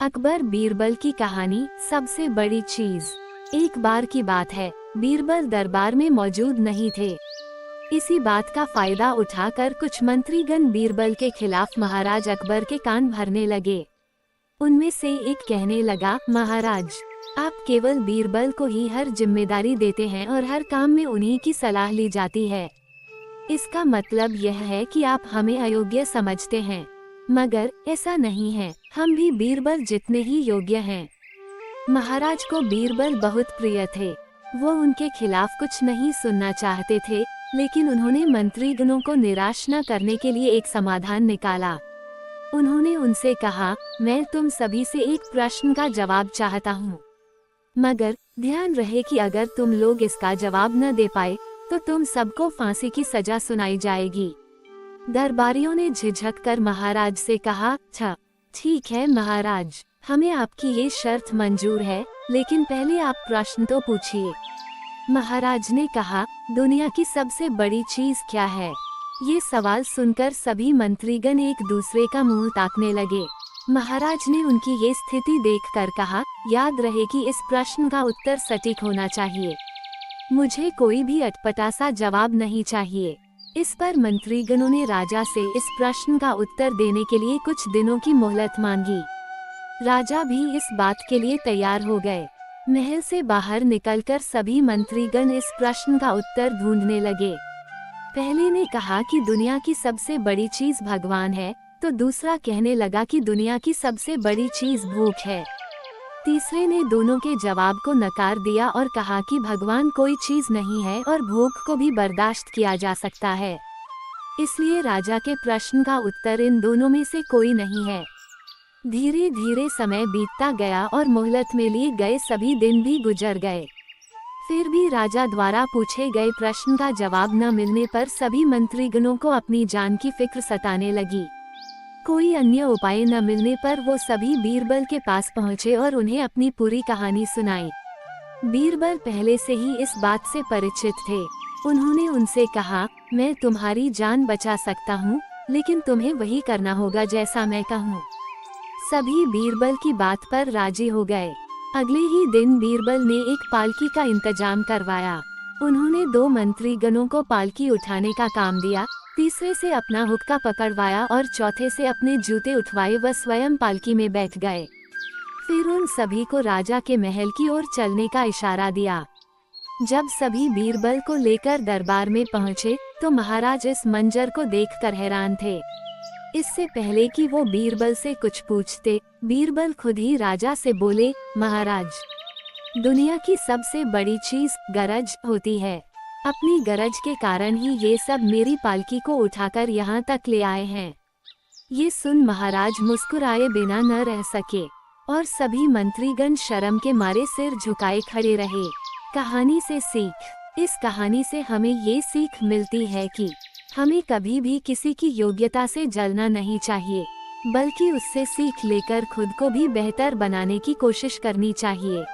अकबर बीरबल की कहानी सबसे बड़ी चीज। एक बार की बात है, बीरबल दरबार में मौजूद नहीं थे। इसी बात का फायदा उठाकर कुछ मंत्रीगण बीरबल के खिलाफ महाराज अकबर के कान भरने लगे। उनमें से एक कहने लगा, महाराज, आप केवल बीरबल को ही हर जिम्मेदारी देते हैं और हर काम में उन्हीं की सलाह ली जाती है। इसका मतलब यह है कि आप हमें अयोग्य समझते हैं। मगर ऐसा नहीं है, हम भी बीरबल जितने ही योग्य हैं। महाराज को बीरबल बहुत प्रिय थे। वो उनके खिलाफ कुछ नहीं सुनना चाहते थे, लेकिन उन्होंने मंत्रीगणों को निराश न करने के लिए एक समाधान निकाला। उन्होंने उनसे कहा, मैं तुम सभी से एक प्रश्न का जवाब चाहता हूँ, मगर ध्यान रहे कि अगर तुम लोग इसका जवाब न दे पाए तो तुम सबको फांसी की सजा सुनाई जाएगी। दरबारियों ने झिझक कर महाराज से कहा, अच्छा ठीक है महाराज, हमें आपकी ये शर्त मंजूर है, लेकिन पहले आप प्रश्न तो पूछिए। महाराज ने कहा, दुनिया की सबसे बड़ी चीज क्या है? ये सवाल सुनकर सभी मंत्रीगण एक दूसरे का मुंह ताकने लगे। महाराज ने उनकी ये स्थिति देखकर कहा, याद रहे कि इस प्रश्न का उत्तर सटीक होना चाहिए। मुझे कोई भी अटपटा सा जवाब नहीं चाहिए। इस पर मंत्रीगणों ने राजा से इस प्रश्न का उत्तर देने के लिए कुछ दिनों की मोहलत मांगी। राजा भी इस बात के लिए तैयार हो गए। महल से बाहर निकलकर सभी मंत्रीगण इस प्रश्न का उत्तर ढूंढने लगे। पहले ने कहा कि दुनिया की सबसे बड़ी चीज भगवान है, तो दूसरा कहने लगा कि दुनिया की सबसे बड़ी चीज भूख है। तीसरे ने दोनों के जवाब को नकार दिया और कहा कि भगवान कोई चीज नहीं है और भूख को भी बर्दाश्त किया जा सकता है। इसलिए राजा के प्रश्न का उत्तर इन दोनों में से कोई नहीं है। धीरे धीरे समय बीतता गया और मोहलत में लिए गए सभी दिन भी गुजर गए। फिर भी राजा द्वारा पूछे गए प्रश्न का जवाब न मिलने पर सभी मंत्रीगणों को अपनी जान की फिक्र सताने लगी। कोई अन्य उपाय न मिलने पर वो सभी बीरबल के पास पहुँचे और उन्हें अपनी पूरी कहानी सुनाई। बीरबल पहले से ही इस बात से परिचित थे। उन्होंने उनसे कहा, मैं तुम्हारी जान बचा सकता हूँ, लेकिन तुम्हें वही करना होगा जैसा मैं कहूँ। सभी बीरबल की बात पर राजी हो गए। अगले ही दिन बीरबल ने एक पालकी का इंतजाम करवाया। उन्होंने 2 मंत्रीगणों को पालकी उठाने का काम दिया, तीसरे से अपना हुक्का पकड़वाया और चौथे से अपने जूते उठवाए व स्वयं पालकी में बैठ गए। फिर उन सभी को राजा के महल की ओर चलने का इशारा दिया। जब सभी बीरबल को लेकर दरबार में पहुँचे तो महाराज इस मंजर को देखकर हैरान थे। इससे पहले कि वो बीरबल से कुछ पूछते, बीरबल खुद ही राजा से बोले, महाराज, दुनिया की सबसे बड़ी चीज गरज होती है। अपनी गरज के कारण ही ये सब मेरी पालकी को उठाकर यहाँ तक ले आए हैं। ये सुन महाराज मुस्कुराए बिना न रह सके और सभी मंत्रीगण शर्म के मारे सिर झुकाए खड़े रहे। कहानी से सीख। इस कहानी से हमें ये सीख मिलती है कि हमें कभी भी किसी की योग्यता से जलना नहीं चाहिए, बल्कि उससे सीख लेकर खुद को भी बेहतर बनाने की कोशिश करनी चाहिए।